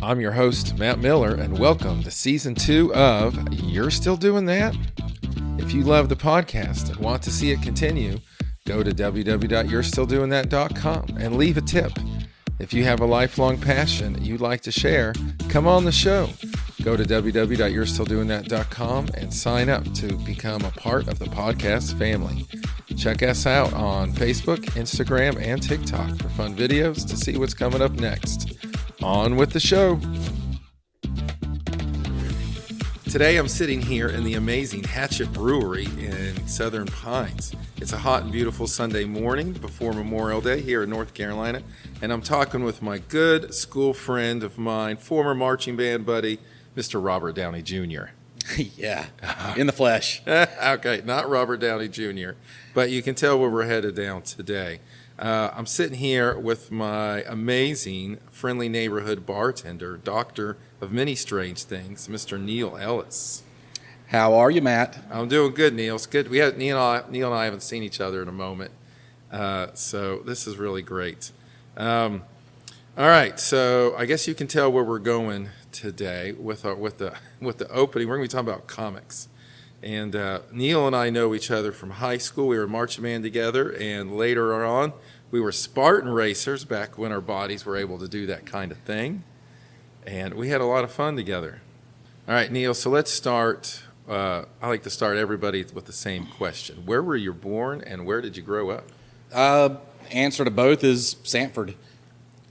I'm your host, Matt Miller, and welcome to Season 2 of You're Still Doing That? If you love the podcast and want to see it continue, go to www.yourstilldoingthat.com and leave a tip. If you have a lifelong passion you'd like to share, come on the show. Go to www.yourstilldoingthat.com and sign up to become a part of the podcast family. Check us out on Facebook, Instagram, and TikTok for fun videos to see what's coming up next. On with the show. Today I'm sitting here in the amazing Hatchet Brewery in Southern Pines. It's a hot and beautiful Sunday morning before Memorial Day here in North Carolina, and I'm talking with my good school friend of mine, former marching band buddy, Mr. Robert Downey Jr. Yeah, in the flesh. Okay, not Robert Downey Jr., but you can tell where we're headed down today. I'm sitting here with my amazing friendly neighborhood bartender, doctor of many strange things, Mr. Neil Ellis. How are you, Matt? I'm doing good, Neil. It's good. Neil and I haven't seen each other in a moment, so this is really great. All right, so I guess you can tell where we're going today with the opening. We're going to be talking about comics. And Neil and I know each other from high school. We were marching band together, and later on, we were Spartan racers back when our bodies were able to do that kind of thing. And we had a lot of fun together. All right, Neil, so let's start. I like to start everybody with the same question. Where were you born, and where did you grow up? Answer to both is Sanford.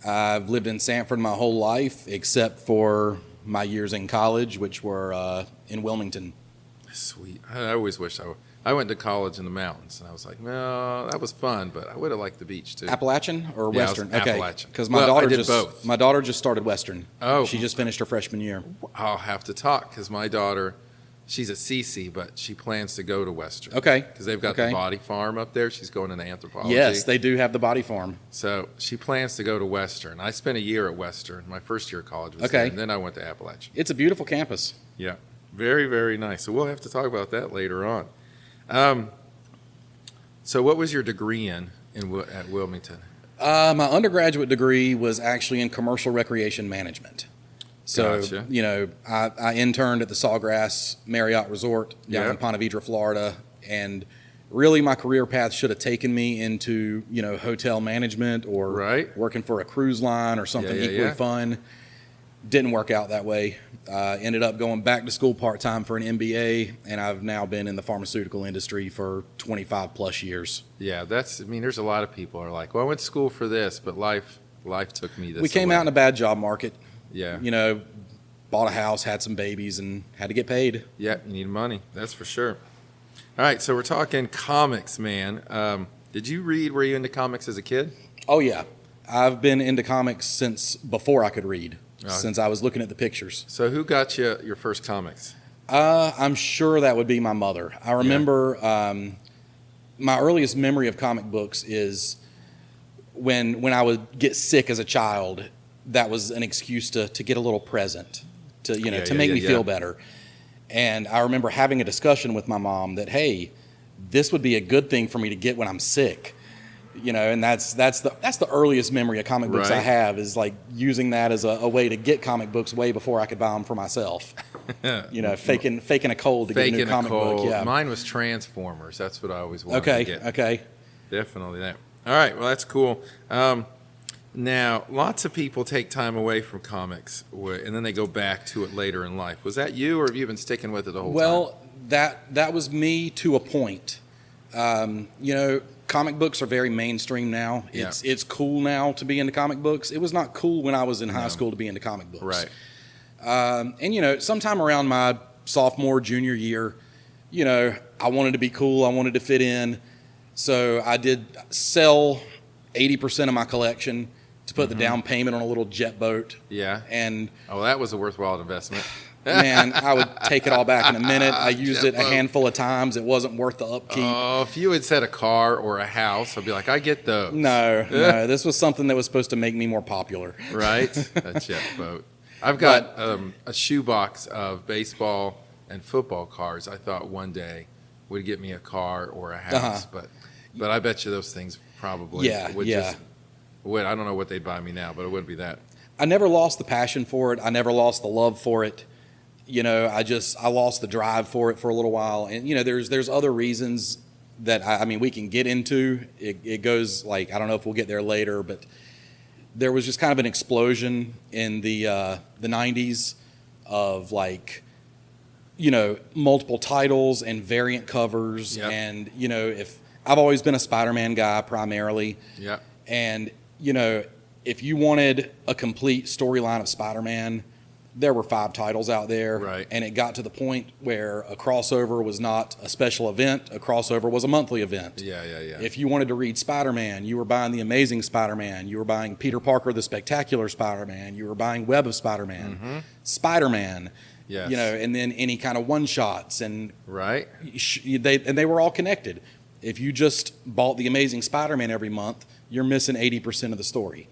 I've lived in Sanford my whole life, except for my years in college, which were in Wilmington. Sweet. I always wish I went to college in the mountains, and I was like, no, that was fun, but I would have liked the beach too. Appalachian or Western? Okay. Appalachian. Because I did both. My daughter just started Western. Oh. She just finished her freshman year. I'll have to talk because my daughter, she's at CC, but she plans to go to Western. Okay. Because they've got the body farm up there. She's going into anthropology. Yes, they do have the body farm. So she plans to go to Western. I spent a year at Western. My first year of college was there, and then I went to Appalachian. It's a beautiful campus. Yeah. Very, very nice. So we'll have to talk about that later on. So what was your degree at Wilmington? My undergraduate degree was actually in commercial recreation management. So, Gotcha. I interned at the Sawgrass Marriott Resort down in Ponte Vedra, Florida, and really my career path should have taken me into, hotel management or working for a cruise line or something equally fun. Didn't work out that way. Ended up going back to school part-time for an MBA, and I've now been in the pharmaceutical industry for 25 plus years. Yeah, there's a lot of people are like, well, I went to school for this, but life took me this way. We came out in a bad job market. Yeah. Bought a house, had some babies, and had to get paid. Yeah, you need money. That's for sure. All right, so we're talking comics, man. Were you into comics as a kid? Oh, yeah. I've been into comics since before I could read. Since I was looking at the pictures. So who got you your first comics? I'm sure that would be my mother. I remember my earliest memory of comic books is when I would get sick as a child. That was an excuse to get a little present to make me feel better. And I remember having a discussion with my mom that, hey, this would be a good thing for me to get when I'm sick. And that's the earliest memory of comic books I have is like using that as a way to get comic books way before I could buy them for myself. Faking a cold to get a new comic book. Yeah. Mine was Transformers. That's what I always wanted to get. Okay. Definitely that. All right. Well, that's cool. Now, lots of people take time away from comics and then they go back to it later in life. Was that you, or have you been sticking with it the whole time? Well, that was me to a point. Comic books are very mainstream now. It's cool now to be into comic books. It was not cool when I was in high school to be into comic books. Right. And sometime around my sophomore, junior year, I wanted to be cool. I wanted to fit in. So I did sell 80% of my collection to put the down payment on a little jet boat. Yeah. And that was a worthwhile investment. Man, I would take it all back in a minute. I used it a handful of times. It wasn't worth the upkeep. Oh, if you had said a car or a house, I'd be like, I get those. No. This was something that was supposed to make me more popular. Right? A jet boat. I've got a shoebox of baseball and football cards. I thought one day would get me a car or a house, but I bet you those things probably would just. I don't know what they'd buy me now, but it wouldn't be that. I never lost the passion for it. I never lost the love for it. You know, I lost the drive for it for a little while. And, you know, there's other reasons that I mean, we can get into. It goes like, I don't know if we'll get there later, but there was just kind of an explosion in the 90s of like, you know, multiple titles and variant covers. Yep. And, you know, if I've always been a Spider-Man guy primarily. Yeah. And, you know, if you wanted a complete storyline of Spider-Man, there were 5 titles out there. Right. And it got to the point where a crossover was not a special event. A crossover was a monthly event. Yeah. If you wanted to read Spider-Man, you were buying The Amazing Spider-Man. You were buying Peter Parker, The Spectacular Spider-Man. You were buying Web of Spider-Man. Spider-Man. Yes. You know, and then any kind of one-shots. And Right. they were all connected. If you just bought The Amazing Spider-Man every month, you're missing 80% of the story.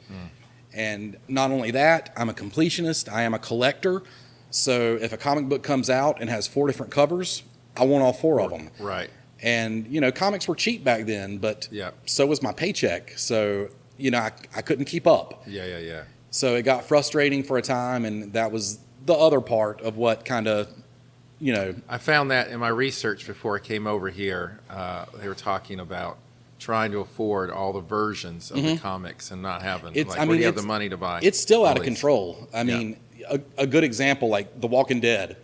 And not only that, I'm a completionist. I am a collector. So if a comic book comes out and has 4 different covers, I want all 4 of them. Right. And, you know, comics were cheap back then, but Yeah. so was my paycheck. So, you know, I couldn't keep up. Yeah. So it got frustrating for a time, and that was the other part of what kind of, you know. I found that in my research before I came over here. They were talking about trying to afford all the versions of the comics and not having, where do you have the money to buy? It's still out of all these? control. I mean, a good example, like The Walking Dead.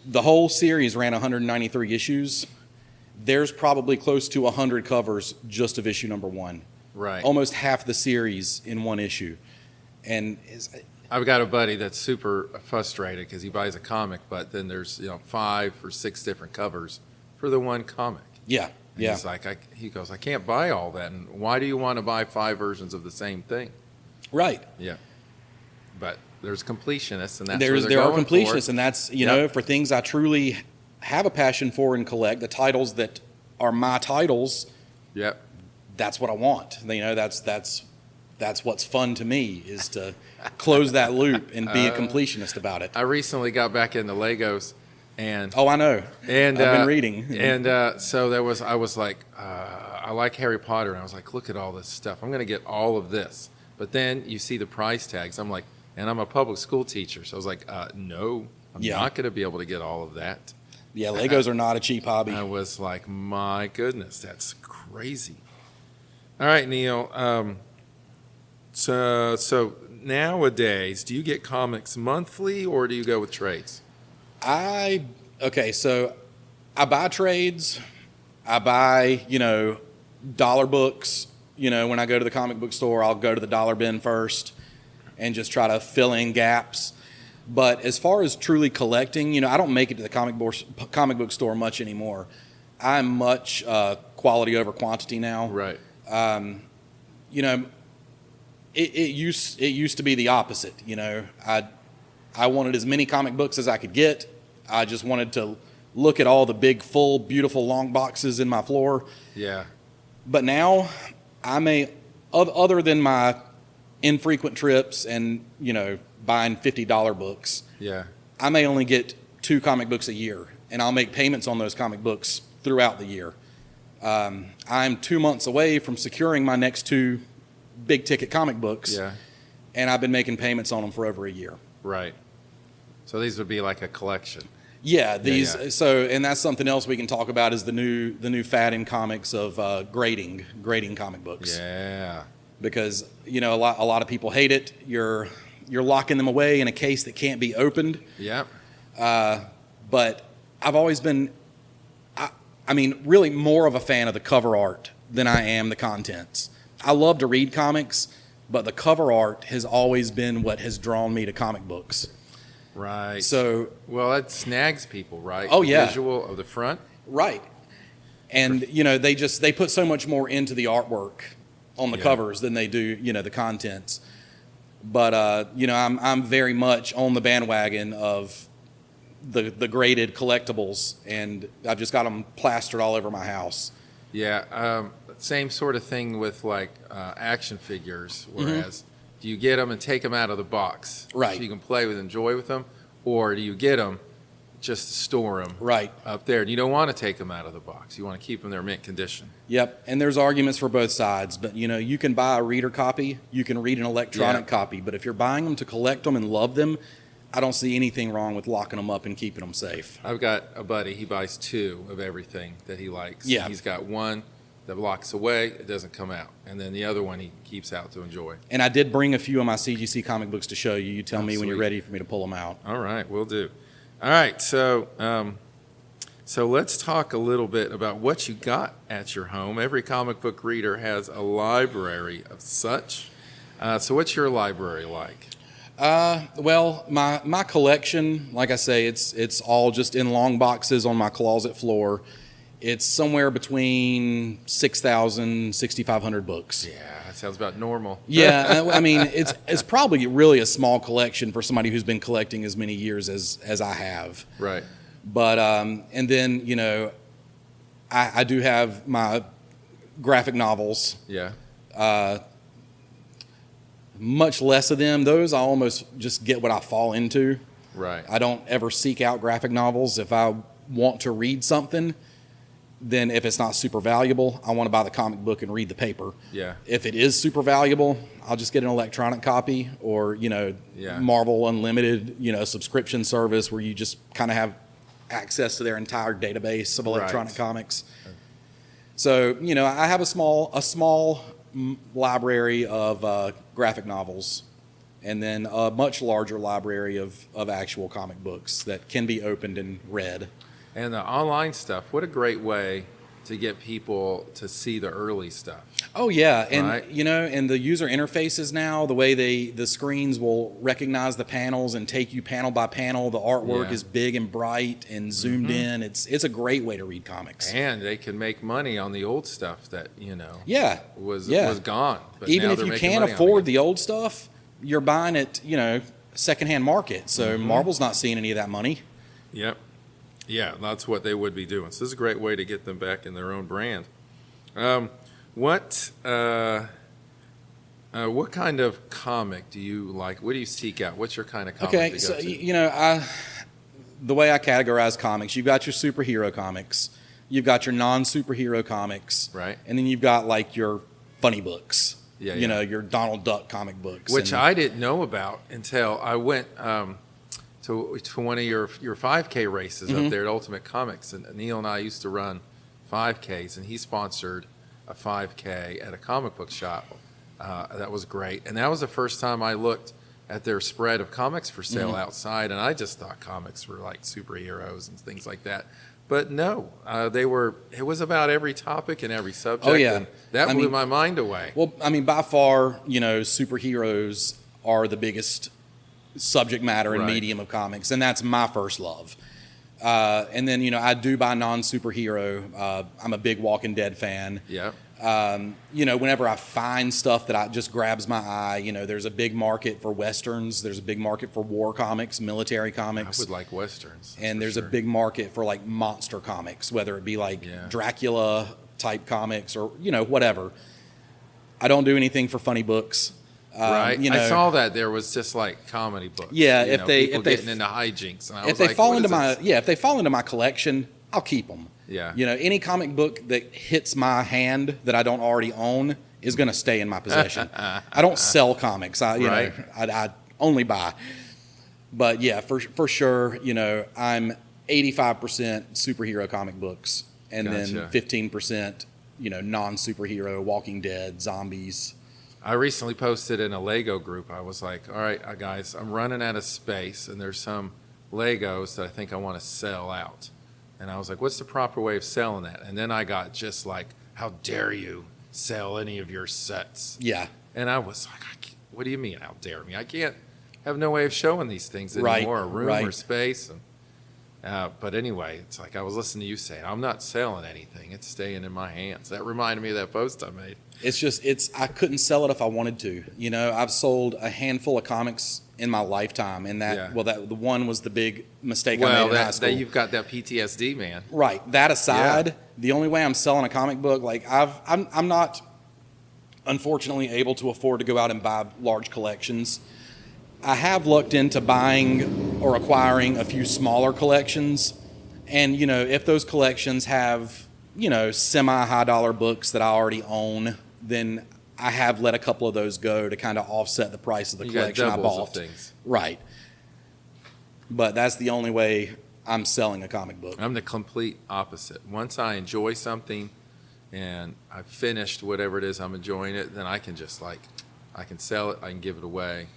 The whole series ran 193 issues. There's probably close to 100 covers just of issue number 1. Right. Almost half the series in one issue. And I've got a buddy that's super frustrated because he buys a comic, but then there's 5 or 6 different covers for the one comic. yeah. And he's like, he goes, I can't buy all that. And why do you want to buy 5 versions of the same thing? Right. Yeah. But there's completionists, and that's There where they're are going completionists, for. and that's, you know, for things I truly have a passion for and collect, the titles that are my titles, Yep. that's what I want. You know, that's what's fun to me, is to close that loop and be a completionist about it. I recently got back into Legos, and Oh, I know. and I've been reading. And so I was like, I like Harry Potter, and I was like, look at all this stuff. I'm going to get all of this. But then you see the price tags. I'm like, and I'm a public school teacher, so I was like, no, I'm not going to be able to get all of that. Yeah, Legos are not a cheap hobby. I was like, my goodness, that's crazy. All right, Neil. So nowadays, do you get comics monthly or do you go with trades? So I buy trades. I buy, dollar books. When I go to the comic book store, I'll go to the dollar bin first and just try to fill in gaps. But as far as truly collecting, I don't make it to the comic book store much anymore. I'm much quality over quantity now. Right. It used to be the opposite. I wanted as many comic books as I could get. I just wanted to look at all the big, full, beautiful, long boxes in my floor. Yeah. But now I may, other than my infrequent trips and, buying $50 books, Yeah. I may only get 2 comic books a year, and I'll make payments on those comic books throughout the year. I'm 2 months away from securing my next 2 big ticket comic books. Yeah. And I've been making payments on them for over a year. Right. So these would be like a collection. Yeah, Yeah. So, and that's something else we can talk about, is the new fad in comics of grading comic books. Yeah. Because a lot of people hate it. You're locking them away in a case that can't be opened. Yeah. But I've always been, really more of a fan of the cover art than I am the contents. I love to read comics, but the cover art has always been what has drawn me to comic books. Right. So, well, it snags people, right? Oh, yeah. The visual of the front. right. And, they put so much more into the artwork on the covers than they do, the contents. But, I'm very much on the bandwagon of the graded collectibles, and I've just got them plastered all over my house. Yeah. Same sort of thing with like action figures, whereas do you get them and take them out of the box? Right. So you can play with, enjoy with them, or do you get them, just store them Right. up there. And you don't want to take them out of the box. You want to keep them in their mint condition. Yep. And there's arguments for both sides, but you can buy a reader copy, you can read an electronic copy, but if you're buying them to collect them and love them, I don't see anything wrong with locking them up and keeping them safe. I've got a buddy, he buys 2 of everything that he likes. Yeah. He's got one that locks away, it doesn't come out. And then the other one he keeps out to enjoy. And I did bring a few of my CGC comic books to show you. You tell me when you're sweet. ready for me to pull them out. All right, we'll do. All right, so let's talk a little bit about what you got at your home. Every comic book reader has a library of such. So what's your library like? Well, my collection, like I say, it's all just in long boxes on my closet floor. It's somewhere between 6,000, 6,500 books. Yeah, that sounds about normal. Yeah, I mean, it's probably really a small collection for somebody who's been collecting as many years as I have. Right. But and then I do have my graphic novels. Yeah. Much less of them. Those I almost just get what I fall into. Right. I don't ever seek out graphic novels. If I want to read something, then if it's not super valuable, I want to buy the comic book and read the paper. Yeah. If it is super valuable, I'll just get an electronic copy or, Yeah. Marvel Unlimited, subscription service where you just kind of have access to their entire database of electronic comics. So, I have a small library of graphic novels and then a much larger library of actual comic books that can be opened and read. And the online stuff, what a great way to get people to see the early stuff. Oh yeah, and Right. And the user interfaces now, the way the screens will recognize the panels and take you panel by panel. The artwork Yeah. is big and bright and zoomed in. It's a great way to read comics. And they can make money on the old stuff that, Yeah, was gone. But even now if they're you making can't money on afford it. the old stuff, you're buying it, secondhand market. So Marvel's not seeing any of that money. Yep. Yeah, that's what they would be doing. So this is a great way to get them back in their own brand. What kind of comic do you like? What do you seek out? What's your kind of comic Okay, to so go to? the way I categorize comics, you've got your superhero comics, you've got your non-superhero comics, Right. and then you've got like your funny books. Yeah, Your Donald Duck comic books. Which and, I didn't know about until I went to one of your 5K races up there at Ultimate Comics. And Neil and I used to run 5Ks, and he sponsored a 5K at a comic book shop. That was great. And that was the first time I looked at their spread of comics for sale outside, and I just thought comics were like superheroes and things like that. But no, it was about every topic and every subject. Oh, yeah. And that blew my mind away. Well, I mean, by far, superheroes are the biggest subject matter and Right. medium of comics, and that's my first love. And then, I do buy non-superhero. I'm a big Walking Dead fan. Yeah. Whenever I find stuff that just grabs my eye, there's a big market for Westerns. There's a big market for war comics, military I comics. would like Westerns. that's And for there's sure. a big market for like monster comics, whether it be like Yeah. Dracula type comics or, whatever. I don't do anything for funny books. Right. I saw that there was just like comedy books. Yeah, you if know, they- people if they- getting into hijinks. And I If was they like, fall what into is this? if they fall into my collection, I'll keep them. Yeah. Any comic book that hits my hand that I don't already own is going to stay in my possession. I don't sell comics. Right. I only buy. But yeah, for sure, I'm 85% superhero comic books, and then Gotcha. 15%, non-superhero, Walking Dead, zombies. I recently posted in a Lego group. I was like, all right, guys, I'm running out of space, and there's some Legos that I think I want to sell out. And I was like, what's the proper way of selling that? And then I got just like, how dare you sell any of your sets? Yeah. And I was like, what do you mean, how dare me? I can't have no way of showing these things Right, anymore, a room right. or space. And, but anyway, it's like I was listening to you say, I'm not selling anything. It's staying in my hands. That reminded me of that post I made. I couldn't sell it if I wanted to. I've sold a handful of comics in my lifetime, and Yeah. the one was the big mistake I Well, made in high school. that you've got that PTSD, man. Right. That aside, Yeah. the only way I'm selling a comic book, like I'm not unfortunately able to afford to go out and buy large collections. I have looked into buying or acquiring a few smaller collections. And, if those collections have, semi-high dollar books that I already own, then I have let a couple of those go to kind of offset the price of the collection I doubles bought. of things. Right. But that's the only way I'm selling a comic book. I'm the complete opposite. Once I enjoy something and I've finished whatever it is I'm enjoying it, then I can just I can sell it, I can give it away.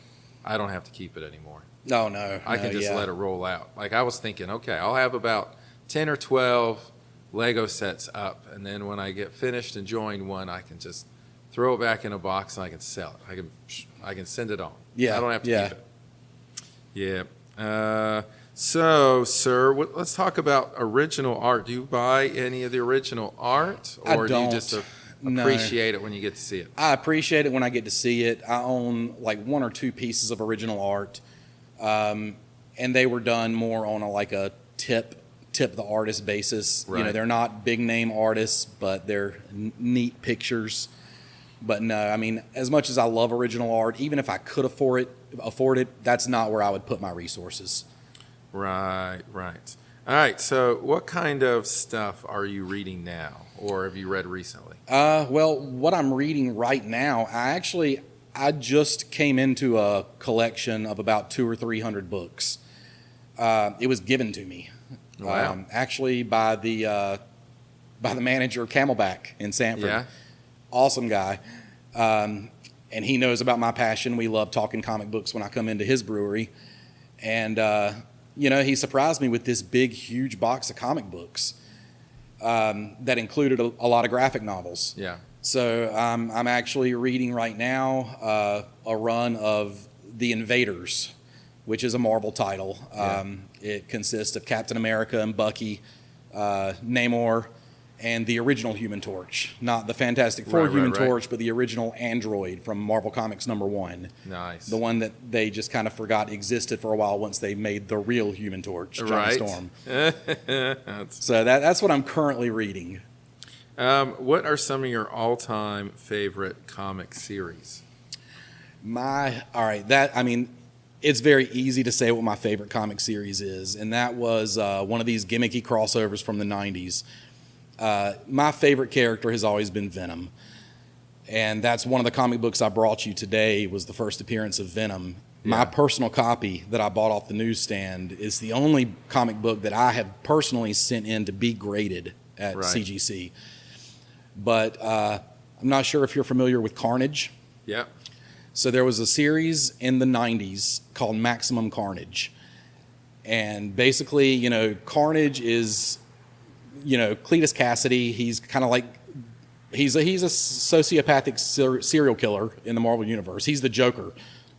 I don't have to keep it anymore. No. I can just let it roll out. Like I was thinking, okay, I'll have about 10 or 12 Lego sets up, and then when I get finished enjoying one, I can just throw it back in a box and I can sell it. I can send it on. Yeah. I don't have to keep it. Yeah. So, sir, let's talk about original art. Do you buy any of the original art, or do you just appreciate it when you get to see it? I appreciate it when I get to see it. I own like 1 or 2 pieces of original art, and they were done more on a tip the artist basis. Right. They're not big name artists, but they're neat pictures. But no, I mean, as much as I love original art, even if I could afford it, that's not where I would put my resources. Right. All right, so what kind of stuff are you reading now, or have you read recently? Well, what I'm reading right now, I just came into a collection of about 200 or 300 books. It was given to me, Wow. actually by the manager of Camelback in Sanford. Yeah. Awesome guy, and he knows about my passion. We love talking comic books when I come into his brewery, and he surprised me with this big, huge box of comic books that included a lot of graphic novels. Yeah. So I'm actually reading right now a run of The Invaders, which is a Marvel title. It consists of Captain America and Bucky, Namor, and the original Human Torch. Not the Fantastic Four Human Torch, but the original android from Marvel Comics #1. Nice. The one that they just kind of forgot existed for a while once they made the real Human Torch, Johnny Storm. So that's what I'm currently reading. What are some of your all-time favorite comic series? It's very easy to say what my favorite comic series is, and that was one of these gimmicky crossovers from the 90s. My favorite character has always been Venom, and that's one of the comic books I brought you today was the first appearance of Venom. Yeah. My personal copy that I bought off the newsstand is the only comic book that I have personally sent in to be graded at CGC. But I'm not sure if you're familiar with Carnage. Yeah. So there was a series in the 90s called Maximum Carnage. And basically, Carnage is, Cletus Cassidy. He's kind of like, he's a sociopathic serial killer in the Marvel Universe. He's the Joker.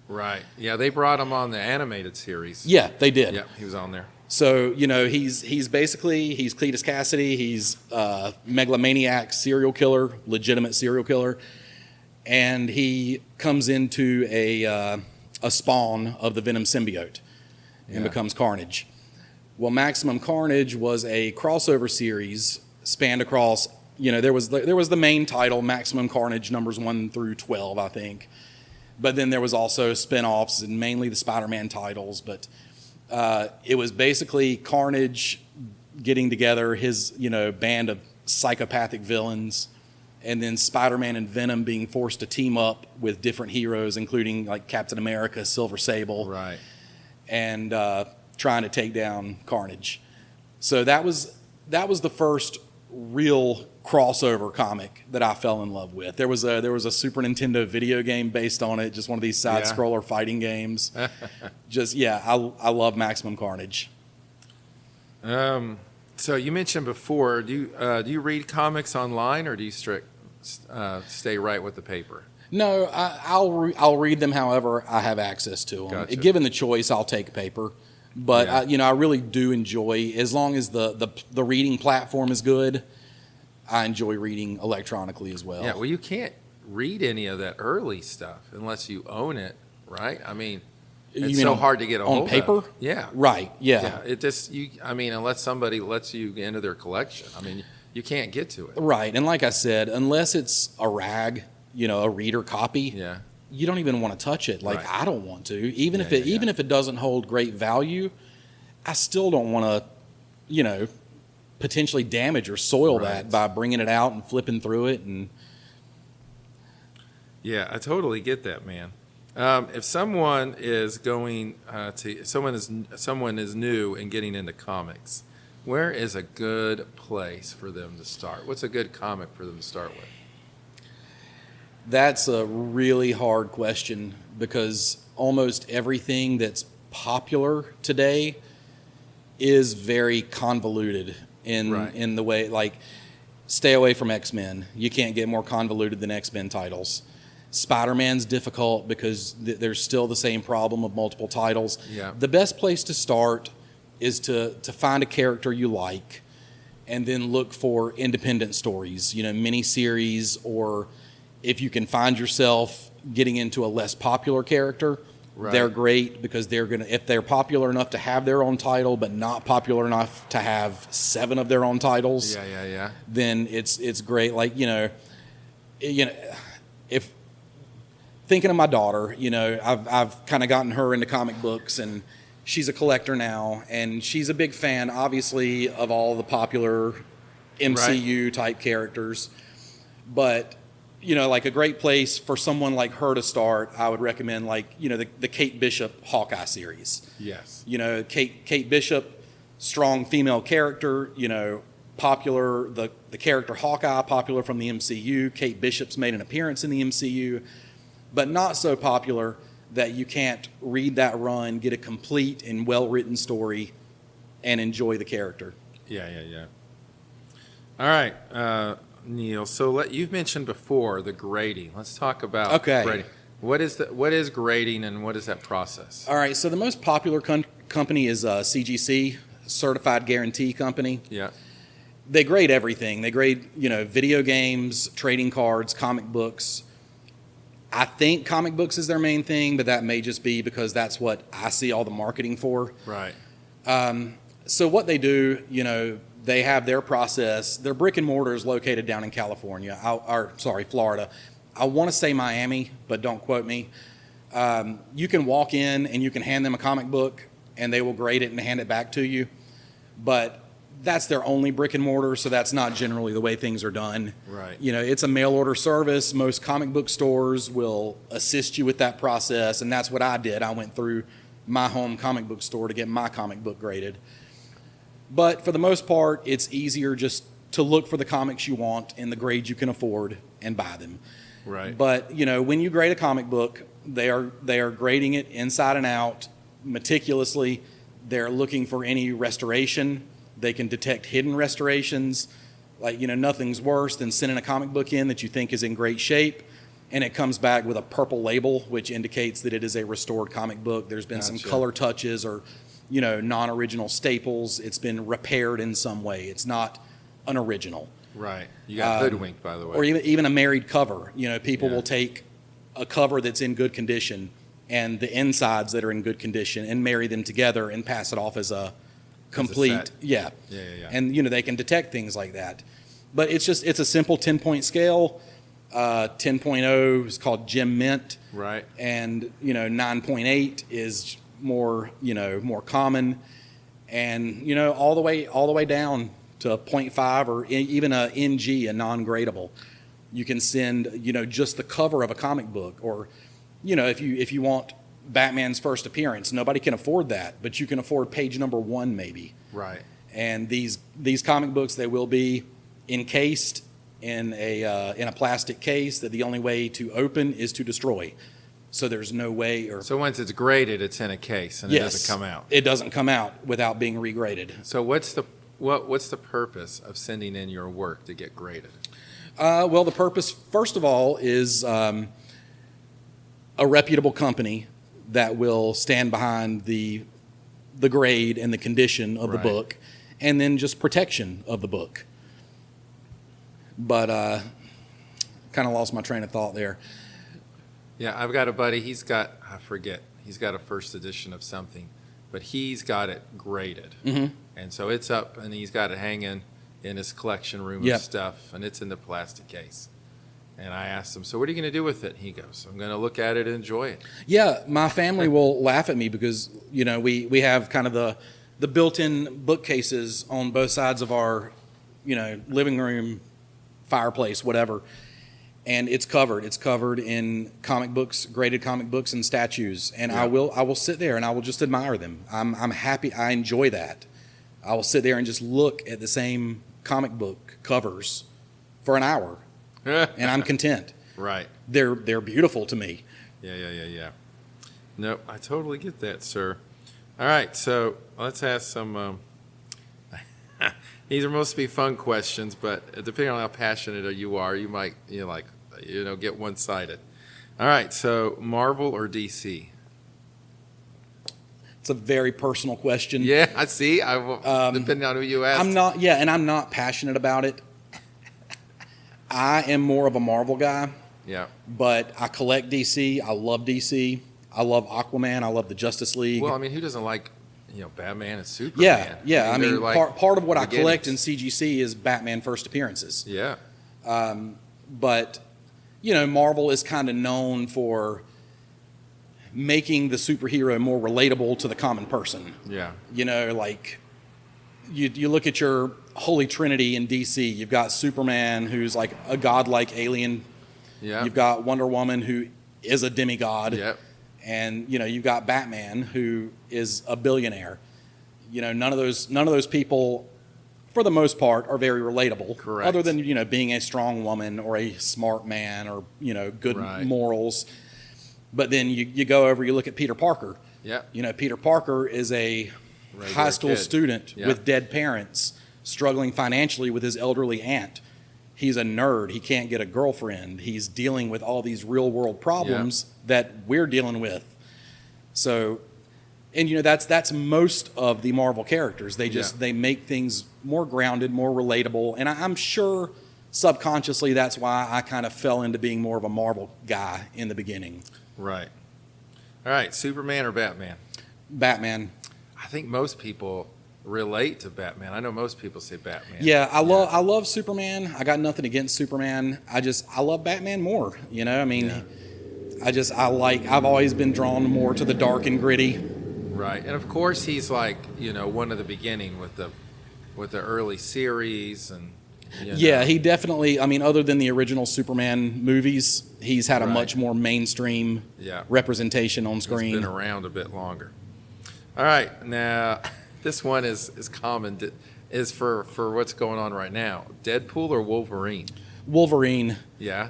Right. Yeah, they brought him on the animated series. Yeah, they did. Yeah, he was on there. So, he's Cletus Cassidy. He's a megalomaniac serial killer, legitimate serial killer. And he comes into a spawn of the Venom symbiote and becomes Carnage. Well, Maximum Carnage was a crossover series spanned across, there was the main title, Maximum Carnage numbers 1 through 12, I think. But then there was also spin-offs and mainly the Spider-Man titles. But it was basically Carnage getting together his, band of psychopathic villains, and then Spider-Man and Venom being forced to team up with different heroes, including like Captain America, Silver Sable, Right. and trying to take down Carnage. So that was the first real crossover comic that I fell in love with. There was a Super Nintendo video game based on it, just one of these side-scroller fighting games. I love Maximum Carnage. So you mentioned before, do you read comics online, or do you stay right with the paper? No, I'll read them however I have access to them. Gotcha. Given the choice, I'll take paper. But I really do enjoy, as long as the reading platform is good, I enjoy reading electronically as well. Yeah, well, you can't read any of that early stuff unless you own it, right? I mean, it's so hard to get a hold on paper. of. Yeah, Right. Yeah. yeah. It just unless somebody lets you into their collection, you can't get to it. Right. And like I said, unless it's a rag, a reader copy. Yeah. you don't even want to touch it. Like, Right. I don't want to. Even Yeah, if it yeah, even yeah. if it doesn't hold great value, I still don't want to, you know, potentially damage or soil Right. that by bringing it out and flipping through it. And Yeah, I totally get that, man. If someone is going someone is new and getting into comics, where is a good place for them to start? What's a good comic for them to start with? that's a really hard question because almost everything that's popular today is very convoluted Right. in the way, like, stay away from X-Men. You can't get more convoluted than X-Men titles. Spider-Man's difficult because there's still the same problem of multiple titles. Yeah. The best place to start is to find a character you like and then look for independent stories, you know, miniseries, or if you can find yourself getting into a less popular character, Right. they're great because if they're popular enough to have their own title but not popular enough to have 7 of their own titles, Yeah, yeah, yeah. then it's great. Like, you know, if thinking of my daughter, you know, I've kind of gotten her into comic books, and she's a collector now, and she's a big fan, obviously, of all the popular MCU type characters. But, you know, like, a great place for someone like her to start, I would recommend, like, you know, the Kate Bishop Hawkeye series. Yes. You know, Kate Bishop, strong female character, you know, popular, the character Hawkeye, popular from the MCU. Kate Bishop's made an appearance in the MCU, but not so popular that you can't read that run, get a complete and well-written story, and enjoy the character. Yeah, yeah, yeah. All right, Neil. So you've mentioned before the grading. Let's talk about Okay. grading. What is grading, and what is that process? All right, so the most popular company is CGC, Certified Guarantee Company. Yeah. They grade everything. They grade, you know, video games, trading cards, comic books. I think comic books is their main thing, but that may just be because that's what I see all the marketing for. Right. So what they do, you know, they have their process. Their brick and mortar is located down in California, Florida. I want to say Miami, but don't quote me. You can walk in and you can hand them a comic book, and they will grade it and hand it back to you. But that's their only brick and mortar, so that's not generally the way things are done. Right. You know, it's a mail order service. Most comic book stores will assist you with that process, and that's what I did. I went through my home comic book store to get my comic book graded. But for the most part, it's easier just to look for the comics you want and the grades you can afford and buy them. Right. But, you know, when you grade a comic book, they are grading it inside and out meticulously. They're looking for any restoration. They can detect hidden restorations. Like, you know, nothing's worse than sending a comic book in that you think is in great shape, and it comes back with a purple label, which indicates that it is a restored comic book. There's been some Gotcha. color touches or, you know, non-original staples. It's been repaired in some way. It's not an original. Right. You got hoodwinked, by the way. Or even a married cover. You know, people Yeah. will take a cover that's in good condition and the insides that are in good condition and marry them together and pass it off as a complete, set. yeah. Yeah, yeah, yeah. And, you know, they can detect things like that. But it's a simple 10-point scale. 10.0 is called Gem Mint. Right. And, you know, 9.8 is more common. And, you know, all the way down to 0.5 or even a NG, a non-gradable. You can send, you know, just the cover of a comic book, or, you know, if you want Batman's first appearance, nobody can afford that, but you can afford page number 1 maybe. Right. And these comic books, they will be encased in a plastic case that the only way to open is to destroy. So there's no way. Or So once it's graded, it's in a case and it doesn't come out. It doesn't come out without being regraded. So what's the purpose of sending in your work to get graded? Well, the purpose, first of all, is a reputable company that will stand behind the grade and the condition of the Right. book, and then just protection of the book. But kind of lost my train of thought there. Yeah, I've got a buddy. He's got a first edition of something, but he's got it graded, and so it's up, and he's got it hanging in his collection room Yep. of stuff, and it's in the plastic case. And I asked him, so what are you going to do with it? He goes, I'm going to look at it and enjoy it. Yeah, my family will laugh at me because, we have kind of the built-in bookcases on both sides of our, living room, fireplace, whatever. And it's covered. It's covered in comic books, graded comic books and statues. And Yeah. I will sit there and I will just admire them. I'm happy. I enjoy that. I will sit there and just look at the same comic book covers for an hour, and I'm content. Right. They're beautiful to me. Yeah. Nope, I totally get that, sir. All right, so let's ask some. These are must be fun questions, but depending on how passionate you are, you might get one-sided. All right, so Marvel or DC? It's a very personal question. Yeah, I see. Depending on who you ask. I'm not passionate about it. I am more of a Marvel guy. Yeah. But I collect DC. I love DC. I love Aquaman. I love the Justice League. Well, I mean, who doesn't like Batman and Superman? Yeah. I mean, like part of what I beginnings. collect in CGC is Batman first appearances. Yeah. But Marvel is kind of known for making the superhero more relatable to the common person. Yeah. Like you look at your Holy Trinity in DC. You've got Superman, who's like a godlike alien. Yeah. You've got Wonder Woman, who is a demigod. Yep. And you've got Batman, who is a billionaire. None of those people, for the most part, are very relatable. Correct. Other than being a strong woman or a smart man or good Right. morals. But then you go over, you look at Peter Parker. Yeah. Peter Parker is a Regular high school kid. student Yeah. with dead parents, struggling financially with his elderly aunt. He's a nerd. He can't get a girlfriend. He's dealing with all these real world problems that we're dealing with. So, and that's most of the Marvel characters. They make things more grounded, more relatable. And I'm sure subconsciously that's why I kind of fell into being more of a Marvel guy in the beginning. Right. All right, Superman or Batman? Batman. I think most people relate to Batman. I know most people say Batman. Yeah, I love Superman. I got nothing against Superman. I love Batman more. I mean, I've always been drawn more to the dark and gritty. Right, and of course he's like one of the beginning with the early series and. Yeah, he definitely. I mean, other than the original Superman movies, he's had a Right. much more mainstream representation on screen. He's been around a bit longer. All right, now this one is common. Is for what's going on right now. Deadpool or Wolverine? Wolverine. Yeah.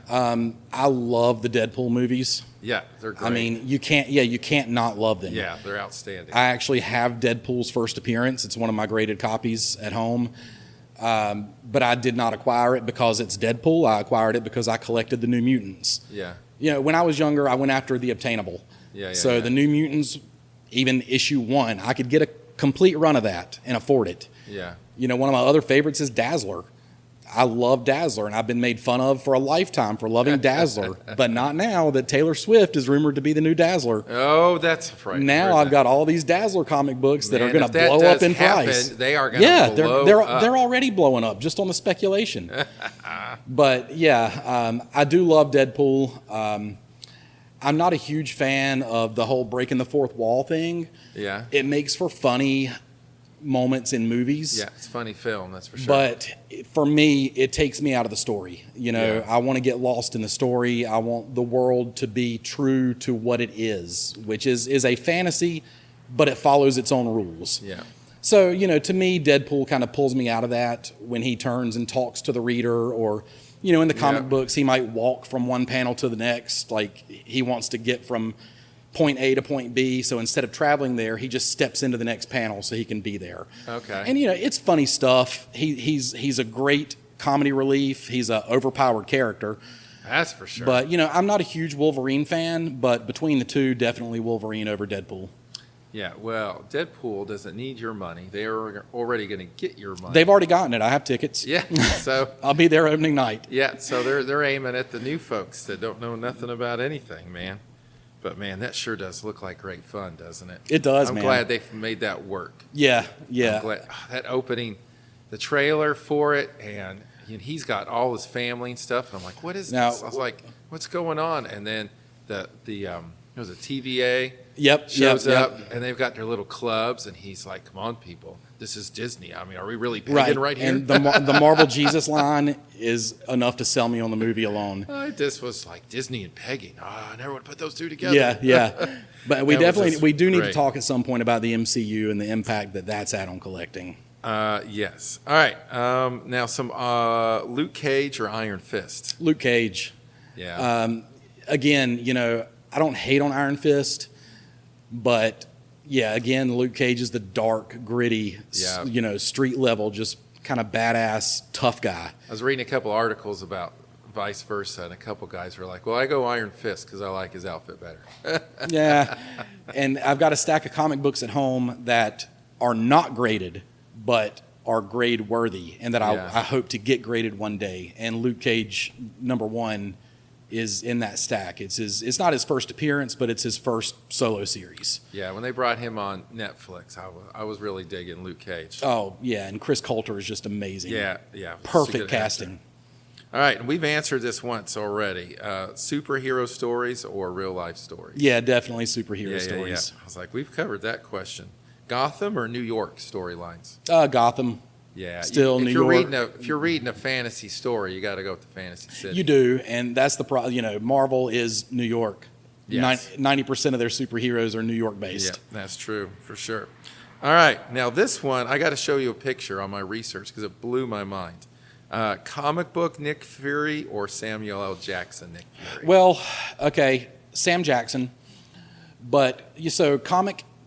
I love the Deadpool movies. Yeah, they're great. I mean, you can't not love them. yeah, they're outstanding. I actually have Deadpool's first appearance. It's one of my graded copies at home. But I did not acquire it because it's Deadpool. I acquired it because I collected the New Mutants. Yeah. When I was younger, I went after the obtainable. So the New Mutants, even issue 1, I could get a complete run of that and afford it. Yeah. One of my other favorites is Dazzler. I love Dazzler, and I've been made fun of for a lifetime for loving Dazzler, but not now that Taylor Swift is rumored to be the new Dazzler. Oh, that's right. Now I've got all these Dazzler comic books that are going to blow up in price. They are going to blow up. They're already blowing up just on the speculation. But I do love Deadpool. I'm not a huge fan of the whole breaking the fourth wall thing. Yeah. It makes for funny moments in movies. Yeah, it's a funny film, that's for sure. But for me, it takes me out of the story. I want to get lost in the story. I want the world to be true to what it is, which is a fantasy, but it follows its own rules. Yeah. So, to me, Deadpool kind of pulls me out of that when he turns and talks to the reader, or, in the comic books, he might walk from one panel to the next. Like, he wants to get from point A to point B, so instead of traveling there, he just steps into the next panel so he can be there. Okay. And it's funny stuff. He's a great comedy relief. He's an overpowered character. That's for sure. But I'm not a huge Wolverine fan, but between the two, definitely Wolverine over Deadpool. Yeah, well, Deadpool doesn't need your money. They are already going to get your money. They've already gotten it. I have tickets. Yeah, so I'll be there opening night. yeah, so they're aiming at the new folks that don't know nothing about anything, man. But man, that sure does look like great fun, doesn't it? It does, I'm man. glad they made that work. Yeah. I'm glad, that opening, the trailer for it, and and he's got all his family and stuff, and I'm like, what is Now, this? I was like, what's going on? And then the it was a TVA Yep. shows yep, up, yep. and they've got their little clubs, and he's like, come on, people, this is Disney. I mean, are we really pegging right here? And the Marvel Jesus line is enough to sell me on the movie alone. I just was like, Disney and pegging. I never would put those two together. Yeah. But we That was definitely just we do need to great. talk at some point about the MCU and the impact that that's had on collecting. Yes. All right. Now some Luke Cage or Iron Fist. Luke Cage. Yeah. Again, I don't hate on Iron Fist, but yeah, again, Luke Cage is the dark, gritty, Yeah. Street level, just kind of badass, tough guy. I was reading a couple articles about vice versa, and a couple guys were like, well, I go Iron Fist because I like his outfit better. Yeah. And I've got a stack of comic books at home that are not graded, but are grade worthy, and that Yeah. I hope to get graded one day. And Luke Cage #1 is in that stack. It's not his first appearance, but it's his first solo series. Yeah, when they brought him on Netflix, I was really digging Luke Cage. Oh yeah, and Chris Coulter is just amazing. Yeah. He's a Perfect good actor. casting. All right, and we've answered this once already. Superhero stories or real life stories? Yeah, definitely superhero Yeah. stories. I was like, we've covered that question. Gotham or New York storylines? Gotham. Yeah, Still if New you're York. If you're reading a fantasy story, you got to go with the fantasy city. You do, and that's the problem. Marvel is New York. Yes. 90% of their superheroes are New York Yeah, based. that's true for sure. All right, now this one I got to show you a picture on my research because it blew my mind. Comic book Nick Fury or Samuel L. Jackson Nick Fury? Well, okay, Sam Jackson, but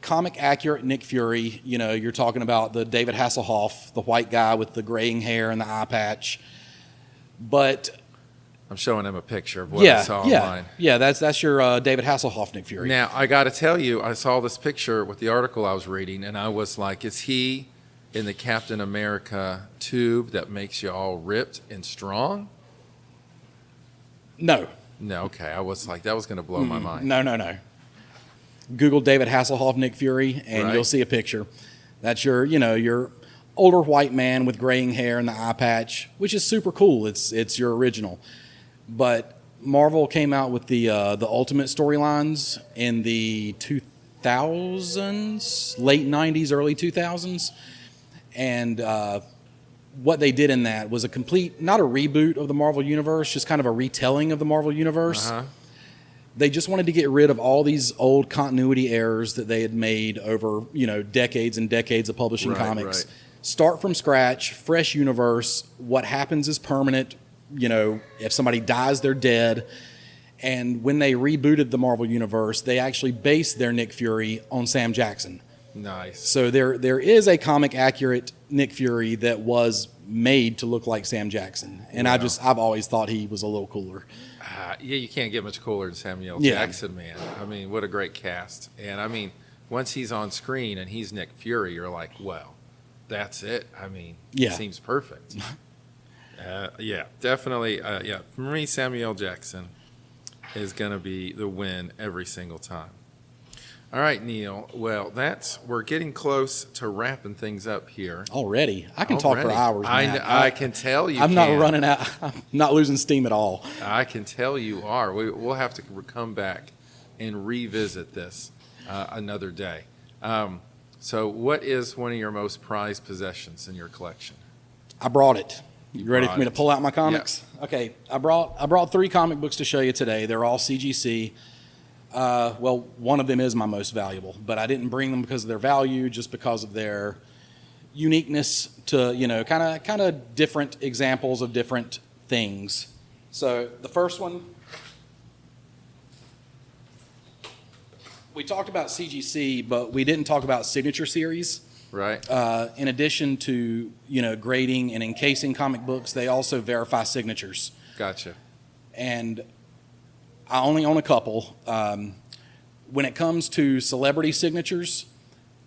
comic accurate Nick Fury. You're talking about the David Hasselhoff, the white guy with the graying hair and the eye patch. But I'm showing him a picture of what I saw online. yeah, that's your David Hasselhoff Nick Fury. Now I got to tell you, I saw this picture with the article I was reading, and I was like, is he in the Captain America tube that makes you all ripped and strong? No, Okay. I was like, that was going to blow my mind. no. Google David Hasselhoff Nick Fury, and Right. you'll see a picture. That's your older white man with graying hair and the eye patch, which is super cool. It's your original. But Marvel came out with the Ultimate storylines in the 2000s, late 90s, early 2000s, and what they did in that was a complete, not a reboot of the Marvel Universe, just kind of a retelling of the Marvel Universe. Uh-huh. They just wanted to get rid of all these old continuity errors that they had made over, decades and decades of publishing Right, comics. right. Start from scratch, fresh universe. What happens is permanent. If somebody dies, they're dead. And when they rebooted the Marvel Universe, they actually based their Nick Fury on Sam Jackson. Nice. So there is a comic accurate Nick Fury that was made to look like Sam Jackson. And Wow. I've always thought he was a little cooler. Yeah, you can't get much cooler than Samuel Yeah. Jackson, man. I mean, what a great cast. And I mean, once he's on screen and he's Nick Fury, you're like, well, that's it. I mean, Yeah. it seems perfect. Yeah, definitely. Yeah, for me, Samuel Jackson is going to be the win every single time. All right, Neil. Well, we're getting close to wrapping things up here. Already. I can talk for Already. hours. Matt. I can tell you. I'm not can. running out. I'm not losing steam at all. I can tell you are. We'll have to come back and revisit this another day. So, what is one of your most prized possessions in your collection? I brought it. You ready for brought me to it. pull out my comics? Okay. I brought 3 comic books to show you today. They're all CGC. Well, one of them is my most valuable, but I didn't bring them because of their value, just because of their uniqueness to, kind of different examples of different things. So the first one, we talked about CGC, but we didn't talk about signature series. Right. In addition to, grading and encasing comic books, they also verify signatures. Gotcha. And I only own a couple. When it comes to celebrity signatures,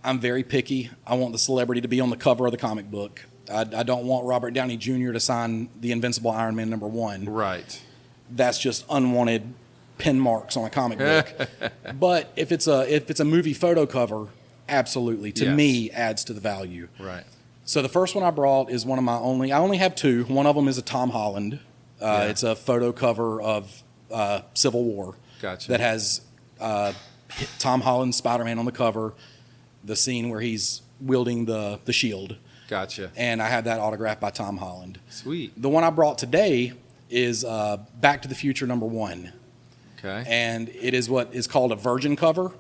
I'm very picky. I want the celebrity to be on the cover of the comic book. I don't want Robert Downey Jr. to sign the Invincible Iron Man #1. Right. That's just unwanted pen marks on a comic book. But if it's a movie photo cover, absolutely, to Yes. me, adds to the value. Right. So the first one I brought is one of my only. I only have two. One of them is a Tom Holland. Yeah. It's a photo cover of Civil War. Gotcha. That has Tom Holland's Spider-Man on the cover. The scene where he's wielding the shield. Gotcha. And I have that autographed by Tom Holland. Sweet. The one I brought today is Back to the Future #1. Okay. And it is what is called a virgin cover.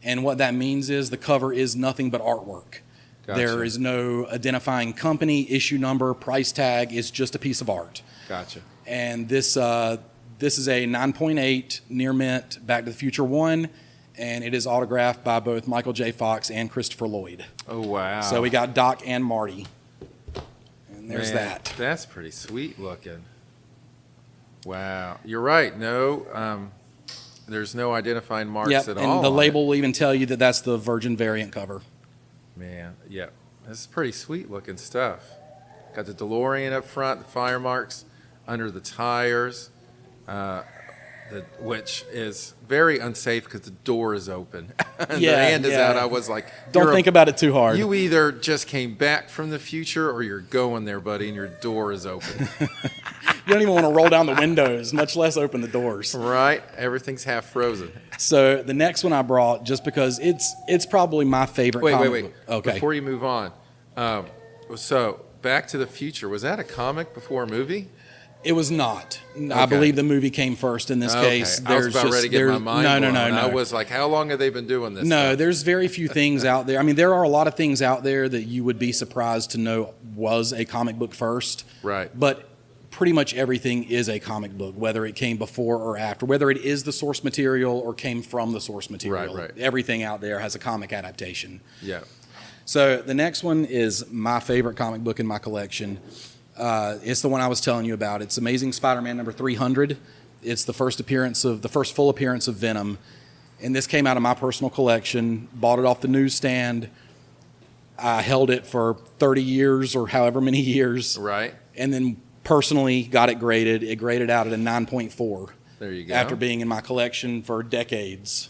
And what that means is the cover is nothing but artwork. Gotcha. There is no identifying company, issue number, price tag. It's just a piece of art. Gotcha. And this is a 9.8 near mint Back to the Future 1, and it is autographed by both Michael J. Fox and Christopher Lloyd. Oh, wow. So we got Doc and Marty. And there's Man, that. That's pretty sweet looking. Wow. You're right. No, there's no identifying marks Yep, at and all. the on label will even tell you that that's the virgin variant cover. it. Man, yep. This is pretty sweet looking stuff. Got the DeLorean up front, the fire marks under the tires, which is very unsafe because the door is open. And the hand is out. I was like, Don't think about it too hard. You either just came back from the future or you're going there, buddy, and your door is open. You don't even want to roll down the windows, much less open the doors. Right? Everything's half frozen. So the next one I brought, just because it's probably my favorite comic book. Okay. Before you move on, so Back to the Future, was that a comic before a movie? It was not. Okay. I believe the movie came first in this case. I was about ready to get my mind blown. No. I was like, how long have they been doing this? No, stuff? there's very few things out there. I mean, there are a lot of things out there that you would be surprised to know was a comic book first. Right. But pretty much everything is a comic book, whether it came before or after, whether it is the source material or came from the source material. Right. Everything out there has a comic adaptation. Yeah. So the next one is my favorite comic book in my collection. It's the one I was telling you about. It's Amazing Spider-Man number 300. It's the first full appearance of Venom. And this came out of my personal collection. Bought it off the newsstand. I held it for 30 years or however many years. Right. And then personally got it graded. It graded out at a 9.4. There you go. After being in my collection for decades.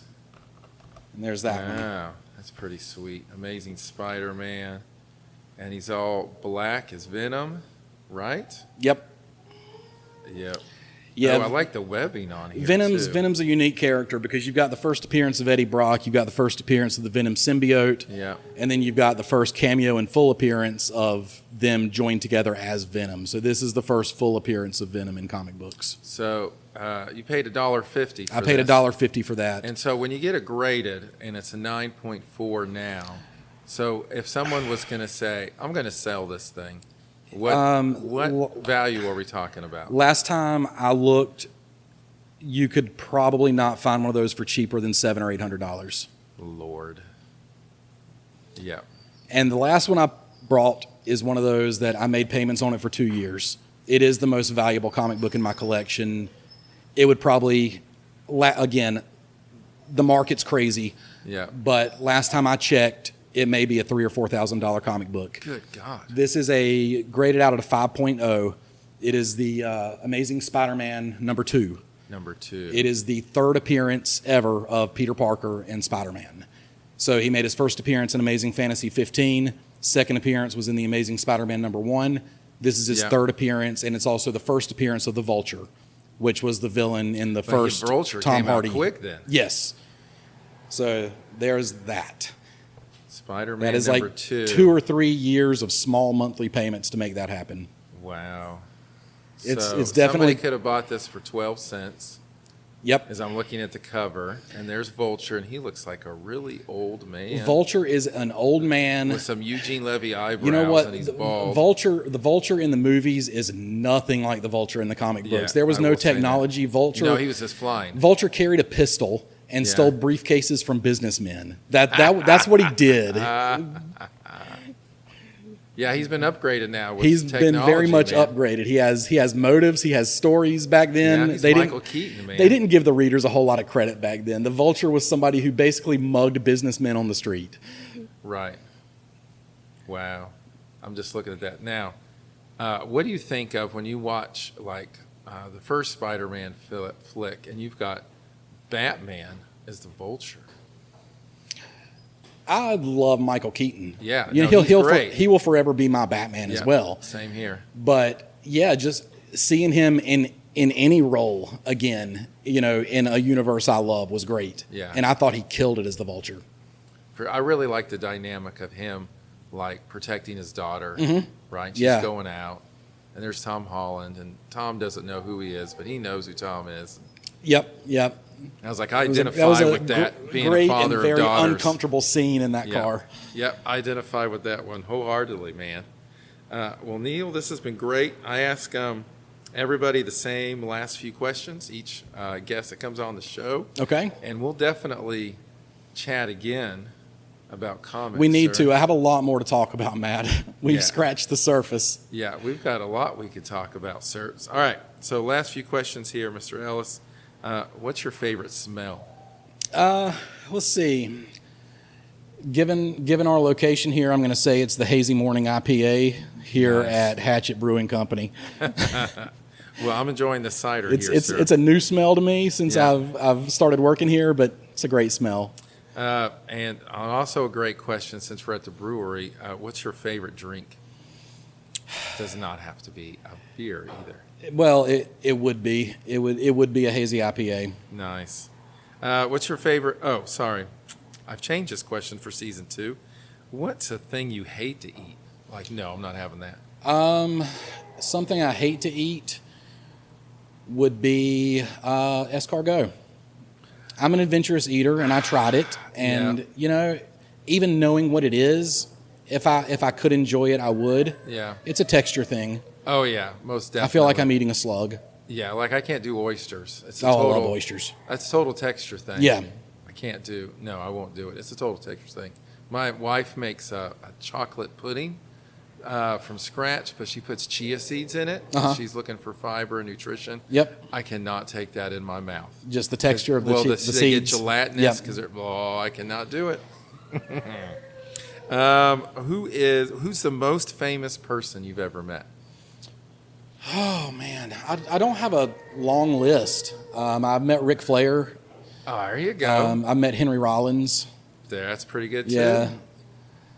And there's that one. Wow. That's pretty sweet. Amazing Spider-Man. And he's all black as Venom, right? Yep. Yep. Yeah. Oh, I like the webbing on here, Venom's too. a unique character because you've got the first appearance of Eddie Brock, you've got the first appearance of the Venom symbiote, Yeah. and then you've got the first cameo and full appearance of them joined together as Venom. So this is the first full appearance of Venom in comic books. So you paid $1.50 for I paid this. $1.50 for that. And so when you get it graded and it's a 9.4 now, so if someone was going to say, I'm going to sell this thing, what value are we talking about? Last time I looked, you could probably not find one of those for cheaper than $700 or $800. Lord. Yeah. And the last one I brought is one of those that I made payments on it for 2 years. It is the most valuable comic book in my collection. It would probably, again, the market's crazy. Yeah. But last time I checked, it may be a $3,000 or $4,000 comic book. Good God. This is a graded out at a 5.0. It is the Amazing Spider-Man number 2. Number 2. It is the third appearance ever of Peter Parker and Spider-Man. So he made his first appearance in Amazing Fantasy 15. Second appearance was in the Amazing Spider-Man number 1. This is his third appearance, and it's also the first appearance of the Vulture, which was the villain in the first Vulture Tom came Hardy. out quick then. Yes. So there's that. Spider-Man That is number like 2. 2 or 3 years of small monthly payments to make that happen. Wow. It's So definitely- somebody could have bought this for 12 cents. Yep. As I'm looking at the cover, and there's Vulture, and he looks like a really old man. Vulture is an old man. With some Eugene Levy eyebrows, You know what? and he's The bald. Vulture in the movies is nothing like the Vulture in the comic Yeah, books. There was I no will say that. technology. Vulture. No, he was just flying. Vulture carried a pistol and Yeah. stole briefcases from businessmen. That's what he did. Yeah, he's been upgraded now. With He's been technology, very much man. upgraded. He has motives. He has stories. Back then, Yeah, he's they Michael didn't. Keaton, man. They didn't give the readers a whole lot of credit back then. The Vulture was somebody who basically mugged businessmen on the street. Right. Wow. I'm just looking at that now. What do you think of when you watch like the first Spider-Man flick, and you've got Batman as the Vulture? I love Michael Keaton. Yeah, you know, no, he's great. he will forever be my Batman as well. Same here. But yeah, just seeing him in any role again, you know, in a universe I love was great. Yeah. And I thought he killed it as the Vulture. I really like the dynamic of him, like protecting his daughter, right? She's Yeah. going out, and there's Tom Holland, and Tom doesn't know who he is, but he knows who Tom is. Yep. I was like, I That identify was a with that, being great a father and very of daughters. uncomfortable scene in that car. Yep, I identify with that one wholeheartedly, man. Well, Neil, this has been great. I ask everybody the same last few questions, each guest that comes on the show. Okay. And we'll definitely chat again about comics. We need to. I have a lot more to talk about, Matt. We've Yeah. scratched the surface. Yeah, we've got a lot we could talk about, sir. All right, so last few questions here, Mr. Ellis. What's your favorite smell? Let's see. Given our location here, I'm going to say it's the Hazy Morning IPA here Nice. at Hatchet Brewing Company. Well, I'm enjoying the cider It's here, sir. it's a new smell to me since Yeah. I've started working here, but it's a great smell. And also a great question, since we're at the brewery, what's your favorite drink? Does not have to be a beer either. Well, it would be a hazy IPA. Nice. What's your favorite? Oh, sorry. I've changed this question for season 2. What's a thing you hate to eat? Like, no, I'm not having that. Something I hate to eat would be escargot. I'm an adventurous eater, and I tried it, and Yeah. you know, even knowing what it is, if I could enjoy it, I would. Yeah. It's a texture thing. Oh, yeah, most definitely. I feel like I'm eating a slug. Yeah, like I can't do oysters. It's a Oh, total, I love oysters. That's a total texture thing. Yeah. I can't do. No, I won't do it. It's a total texture thing. My wife makes a chocolate pudding from scratch, but she puts chia seeds in it. Uh-huh. She's looking for fiber and nutrition. Yep. I cannot take that in my mouth. Just the texture of the, Well, the they seeds. get gelatinous Yep. because I cannot do it. Who's the most famous person you've ever met? Oh man, I don't have a long list. I've met Ric Flair. Oh, there you go. I've met Henry Rollins. That's pretty good too. Yeah.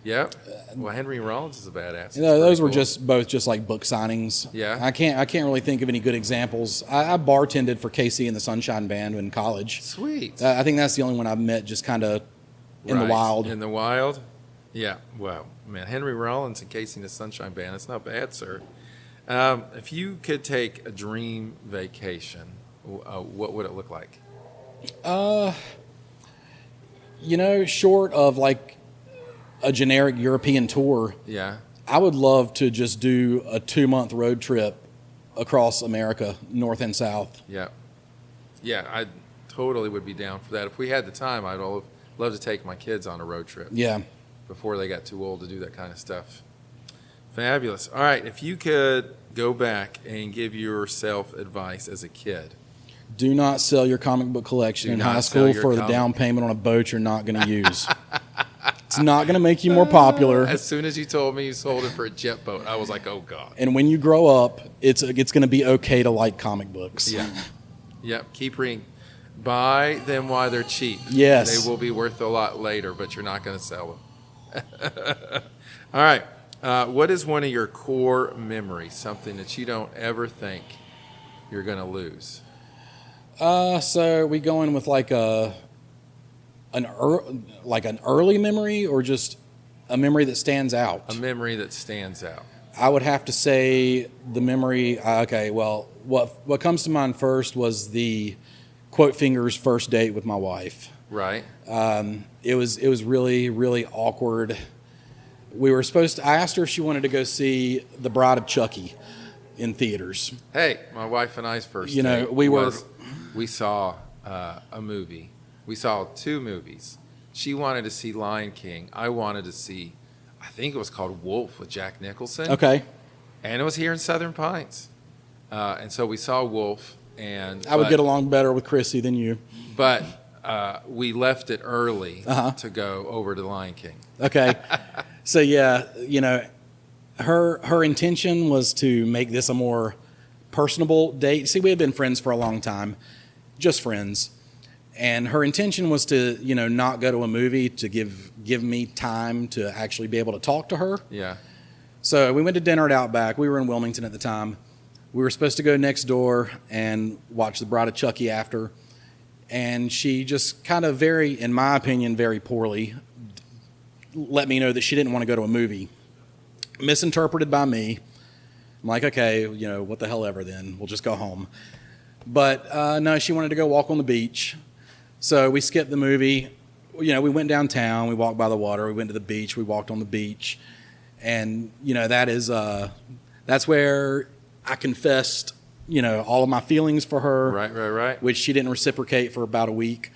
Yep. Well, Henry Rollins is a badass. You know, those Pretty were cool. both just like book signings. Yeah. I can't really think of any good examples. I bartended for KC and the Sunshine Band in college. Sweet. I think that's the only one I've met just kind of in the Right. wild. In the wild? Yeah. Wow. Man, Henry Rollins and Casey and the Sunshine Band. It's not bad, sir. If you could take a dream vacation, what would it look like? You know, short of like a generic European tour, Yeah. I would love to just do a 2-month road trip across America, north and south. Yeah. Yeah, I totally would be down for that. If we had the time, I'd love to take my kids on a road trip Yeah. before they got too old to do that kind of stuff. Fabulous. All right, if you could go back and give yourself advice as a kid. Do not sell your comic book collection Do in not high sell school your for the comic- down payment on a boat you're not going to use. It's not going to make you more popular. As soon as you told me you sold it for a jet boat, I was like, oh, God. And when you grow up, it's going to be okay to like comic books. Yeah. Yep. Keep reading. Buy them while they're cheap. Yes. They will be worth a lot later, but you're not going to sell them. All right. What is one of your core memories, something that you don't ever think you're going to lose? So we going with like an early memory or just a memory that stands out? A memory that stands out. I would have to say the memory. Okay, well, what comes to mind first was the quote fingers first date with my wife. Right. It was really, really awkward. I asked her if she wanted to go see The Bride of Chucky in theaters. Hey, my wife and I's first You know, date we saw a movie. We saw 2 movies. She wanted to see Lion King. I wanted to see, I think it was called Wolf with Jack Nicholson. Okay. And it was here in Southern Pines. And so we saw Wolf. I would get along better with Chrissy than you. But we left it early Uh-huh. to go over to Lion King. Okay. So yeah, you know, her intention was to make this a more personable date. See, we had been friends for a long time, just friends. And her intention was to, not go to a movie, to give me time to actually be able to talk to her. Yeah. So we went to dinner at Outback. We were in Wilmington at the time. We were supposed to go next door and watch The Bride of Chucky after. And she just kind of in my opinion, very poorly let me know that she didn't want to go to a movie. Misinterpreted by me. I'm like, okay, what the hell ever then. We'll just go home. But no, she wanted to go walk on the beach. So we skipped the movie. We went downtown. We walked by the water. We went to the beach. We walked on the beach. And, that's where I confessed, all of my feelings for her. Right. Which she didn't reciprocate for about a week.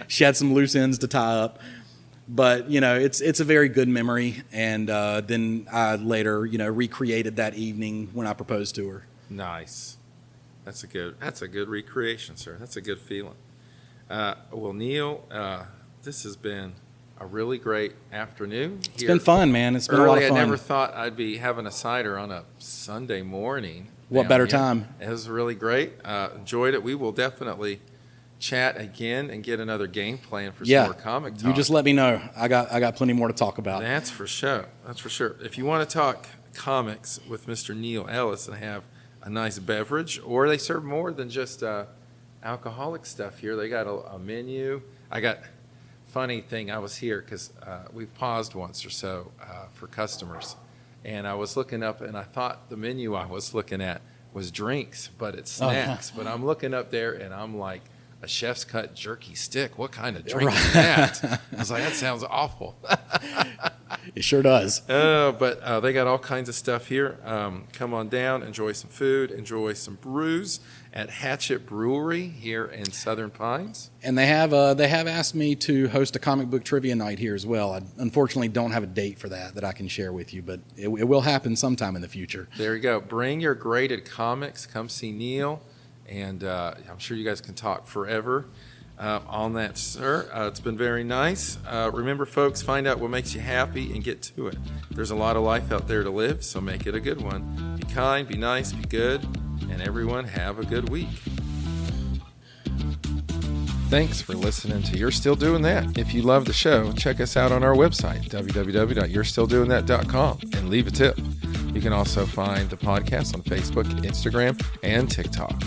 She had some loose ends to tie up. But, it's a very good memory. And then I later, recreated that evening when I proposed to her. Nice. That's a good recreation, sir. That's a good feeling. Well, Neil, this has been a really great afternoon. It's been fun, man. It's been a lot of fun. I never thought I'd be having a cider on a Sunday morning. What better time? It was really great. Enjoyed it. We will definitely chat again and get another game plan for some more comic talk. You just let me know. I got plenty more to talk about. That's for sure. If you want to talk comics with Mr. Neil Ellis and have a nice beverage, or they serve more than just alcoholic stuff here. They got a menu. Funny thing, I was here because we've paused once or so for customers, and I was looking up, and I thought the menu I was looking at was drinks, but it's snacks. But I'm looking up there, and I'm like, a chef's cut jerky stick. What kind of drink is that? I was like, that sounds awful. It sure does. But they got all kinds of stuff here. Come on down, enjoy some food, enjoy some brews at Hatchet Brewery here in Southern Pines. And they have asked me to host a comic book trivia night here as well. I unfortunately don't have a date for that I can share with you, but it will happen sometime in the future. There you go. Bring your graded comics. Come see Neil, and I'm sure you guys can talk forever on that, sir. It's been very nice. Remember, folks, find out what makes you happy and get to it. There's a lot of life out there to live, so make it a good one. Be kind, be nice, be good, and everyone have a good week. Thanks for listening to You're Still Doing That. If you love the show, check us out on our website, www.yourstilldoingthat.com, and leave a tip. You can also find the podcast on Facebook, Instagram, and TikTok.